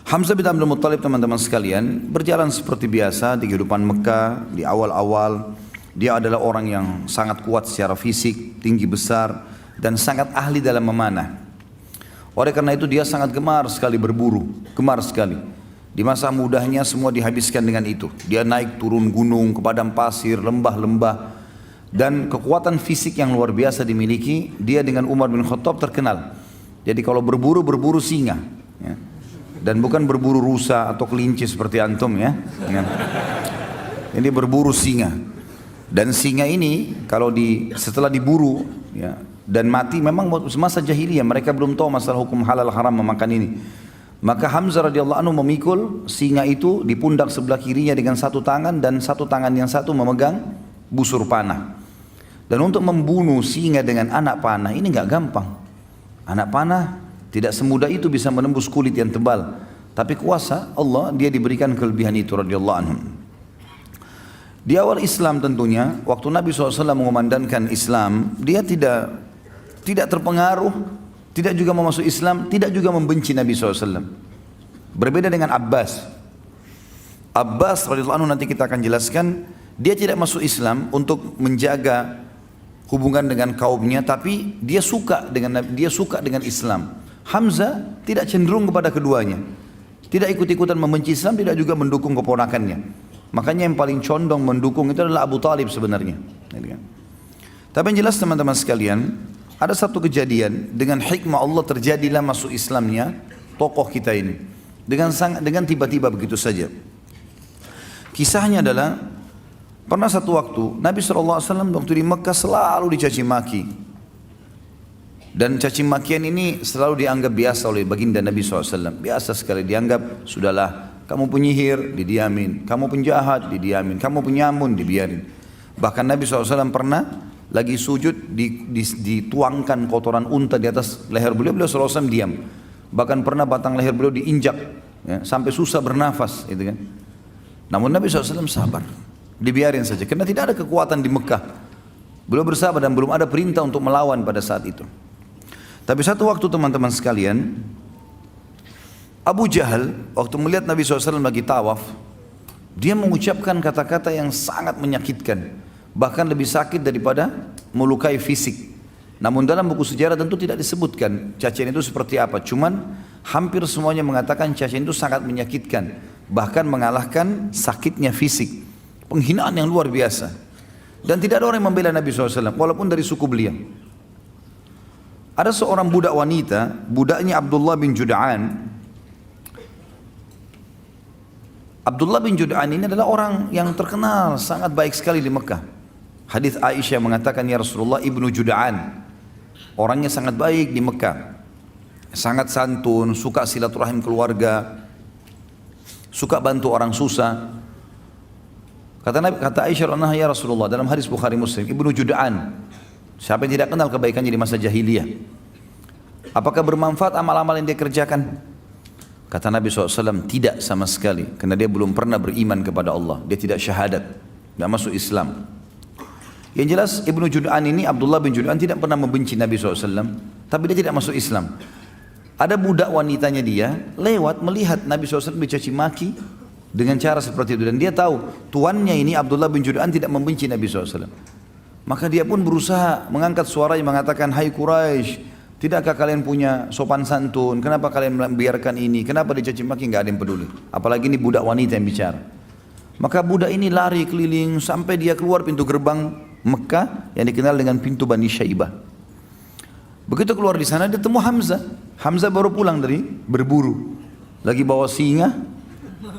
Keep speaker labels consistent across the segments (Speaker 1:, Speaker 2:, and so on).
Speaker 1: Hamzah bin Abdul Muttalib teman-teman sekalian berjalan seperti biasa di kehidupan Mekah di awal-awal. Dia adalah orang yang sangat kuat secara fisik, tinggi besar dan sangat ahli dalam memanah. Oleh karena itu dia sangat gemar sekali berburu, gemar sekali. Di masa mudanya semua dihabiskan dengan itu. Dia naik turun gunung, ke padang pasir, lembah-lembah. Dan kekuatan fisik yang luar biasa dimiliki, dia dengan Umar bin Khattab terkenal. Jadi kalau berburu, berburu singa. Ya. Dan bukan berburu rusa atau kelinci seperti antum ya. Ini berburu singa. Dan singa ini kalau setelah diburu ya, dan mati memang semasa jahiliyah mereka belum tahu masalah hukum halal haram memakan ini. Maka Hamzah radhiyallahu anhu memikul singa itu di pundak sebelah kirinya dengan satu tangan dan satu tangan yang satu memegang busur panah. Dan untuk membunuh singa dengan anak panah ini nggak gampang. Anak panah tidak semudah itu bisa menembus kulit yang tebal. Tapi kuasa Allah dia diberikan kelebihan itu radhiyallahu anhu. Di awal Islam tentunya, waktu Nabi SAW mengumandangkan Islam, dia tidak terpengaruh, tidak juga mau masuk Islam, tidak juga membenci Nabi SAW. Berbeda dengan Abbas. Abbas radhiyallahu anhu nanti kita akan jelaskan, dia tidak masuk Islam untuk menjaga hubungan dengan kaumnya, tapi dia suka dengan Islam. Hamzah tidak cenderung kepada keduanya. Tidak ikut-ikutan membenci Islam, tidak juga mendukung keponakannya. Makanya yang paling condong mendukung itu adalah Abu Talib sebenarnya. Tapi yang jelas teman-teman sekalian, ada satu kejadian dengan hikmah Allah terjadilah masuk Islamnya tokoh kita ini. Dengan tiba-tiba begitu saja. Kisahnya adalah pernah satu waktu Nabi SAW waktu di Mekah selalu dicaci maki. Dan caci makian ini selalu dianggap biasa oleh baginda Nabi SAW. Biasa sekali dianggap, sudahlah. Kamu penyihir, didiamin. Kamu penjahat, didiamin. Kamu penyamun, dibiarin. Bahkan Nabi SAW pernah lagi sujud, dituangkan kotoran unta di atas leher beliau, beliau SAW diam. Bahkan pernah batang leher beliau diinjak, ya, sampai susah bernafas. Gitu kan. Namun Nabi SAW sabar, dibiarin saja. Karena tidak ada kekuatan di Mekah. Beliau bersabar dan belum ada perintah untuk melawan pada saat itu. Tapi satu waktu teman-teman sekalian, Abu Jahal waktu melihat Nabi SAW lagi tawaf, dia mengucapkan kata-kata yang sangat menyakitkan, bahkan lebih sakit daripada melukai fisik. Namun dalam buku sejarah tentu tidak disebutkan cacian itu seperti apa, cuman hampir semuanya mengatakan cacian itu sangat menyakitkan, bahkan mengalahkan sakitnya fisik, penghinaan yang luar biasa. Dan tidak ada orang yang membela Nabi SAW, walaupun dari suku beliau. Ada seorang budak wanita, budaknya Abdullah bin Jud'an. Abdullah bin Jud'an ini adalah orang yang terkenal sangat baik sekali di Mekah. Hadis Aisyah mengatakan, ya Rasulullah, Ibnu Jud'an orangnya sangat baik di Mekah, sangat santun, suka silaturahim keluarga, suka bantu orang susah. Kata Aisyah radhiyallahu anha, ya Rasulullah, dalam hadis Bukhari Muslim, Ibnu Jud'an, siapa yang tidak kenal kebaikannya di masa jahiliyah? Apakah bermanfaat amal-amal yang dia kerjakan? Kata Nabi SAW, tidak sama sekali. Karena dia belum pernah beriman kepada Allah. Dia tidak syahadat, tidak masuk Islam. Yang jelas Ibnu Jud'an ini, Abdullah bin Jud'an tidak pernah membenci Nabi SAW. Tapi dia tidak masuk Islam. Ada budak wanitanya dia, lewat melihat Nabi SAW dicaci maki dengan cara seperti itu. Dan dia tahu, tuannya ini Abdullah bin Jud'an tidak membenci Nabi SAW. Maka dia pun berusaha mengangkat suaranya mengatakan, hai Quraisy, tidakkah kalian punya sopan santun? Kenapa kalian membiarkan ini? Kenapa dicaci maki? Nggak ada yang peduli. Apalagi ini budak wanita yang bicara. Maka budak ini lari keliling sampai dia keluar pintu gerbang Mekah yang dikenal dengan pintu Bani Syaibah. Begitu keluar di sana dia temu Hamzah. Hamzah baru pulang dari berburu. Lagi bawa singa,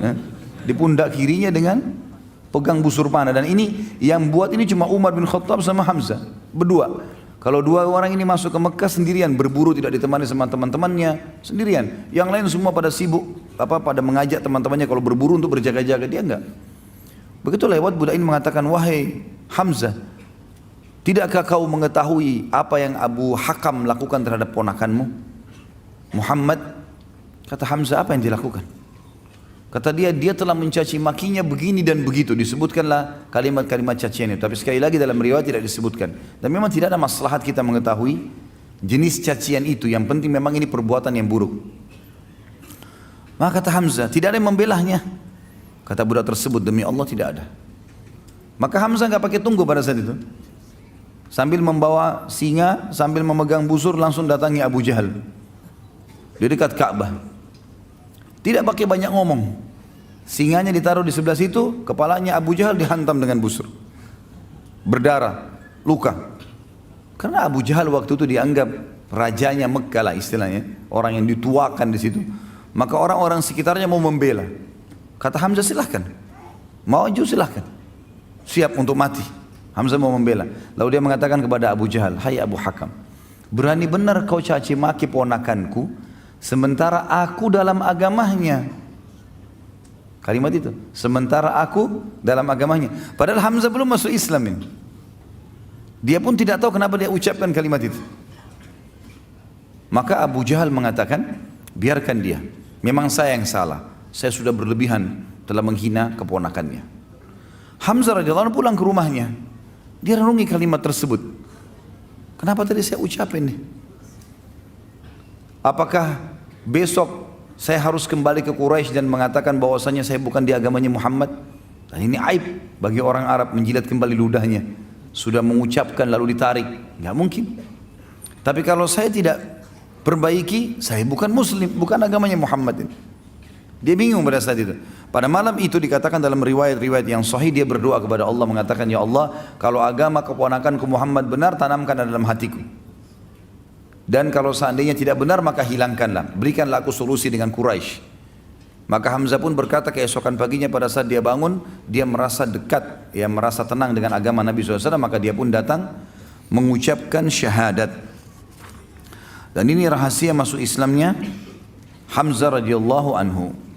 Speaker 1: ya, di pundak kirinya dengan pegang busur panah. Dan ini yang buat ini cuma Umar bin Khattab sama Hamzah berdua. Kalau dua orang ini masuk ke Mekah sendirian, berburu tidak ditemani sama teman-temannya, sendirian. Yang lain semua pada sibuk, pada mengajak teman-temannya kalau berburu untuk berjaga-jaga, dia enggak. Begitu lewat budak ini mengatakan, wahai Hamzah, tidakkah kau mengetahui apa yang Abu Hakam lakukan terhadap ponakanmu Muhammad? Kata Hamzah, apa yang dilakukan? Kata dia telah mencaci makinya begini dan begitu. Disebutkanlah kalimat-kalimat cacian itu. Tapi sekali lagi dalam riwayat tidak disebutkan. Dan memang tidak ada maslahat kita mengetahui jenis cacian itu. Yang penting memang ini perbuatan yang buruk. Maka kata Hamzah, tidak ada yang membelahnya. Kata budak tersebut, demi Allah tidak ada. Maka Hamzah nggak pakai tunggu pada saat itu. Sambil membawa singa, sambil memegang busur, langsung datangi Abu Jahal di dekat Ka'bah. Tidak pakai banyak ngomong. Singanya ditaruh di sebelah situ, kepalanya Abu Jahal dihantam dengan busur. Berdarah, luka. Karena Abu Jahal waktu itu dianggap rajanya Mekkah lah istilahnya, orang yang dituakan di situ. Maka orang-orang sekitarnya mau membela. Kata Hamzah, silahkan, maju silahkan, siap untuk mati. Hamzah mau membela. Lalu dia mengatakan kepada Abu Jahal, hai Abu Hakam, berani benar kau caci maki ponakanku, sementara aku dalam agamanya. Kalimat itu, sementara aku dalam agamanya. Padahal Hamzah belum masuk Islam ini. Dia pun tidak tahu kenapa dia ucapkan kalimat itu. Maka Abu Jahal mengatakan, biarkan dia, memang saya yang salah, saya sudah berlebihan telah menghina keponakannya. Hamzah radhiyallahu anhu pulang ke rumahnya, dia renungi kalimat tersebut. Kenapa tadi saya ucapin nih? Apakah besok saya harus kembali ke Quraisy dan mengatakan bahwasanya saya bukan di agamanya Muhammad? Dan ini aib bagi orang Arab menjilat kembali ludahnya. Sudah mengucapkan lalu ditarik, nggak mungkin. Tapi kalau saya tidak perbaiki, saya bukan Muslim, bukan agamanya Muhammad ini. Dia bingung pada saat itu. Pada malam itu dikatakan dalam riwayat-riwayat yang sahih, dia berdoa kepada Allah mengatakan, ya Allah, kalau agama keponakanku Muhammad benar, tanamkan dalam hatiku. Dan kalau seandainya tidak benar, maka hilangkanlah, berikanlah aku solusi dengan Quraisy. Maka Hamzah pun berkata keesokan paginya pada saat dia bangun, dia merasa dekat, dia merasa tenang dengan agama Nabi SAW, maka dia pun datang mengucapkan syahadat. Dan ini rahasia masuk Islamnya Hamzah radhiyallahu anhu.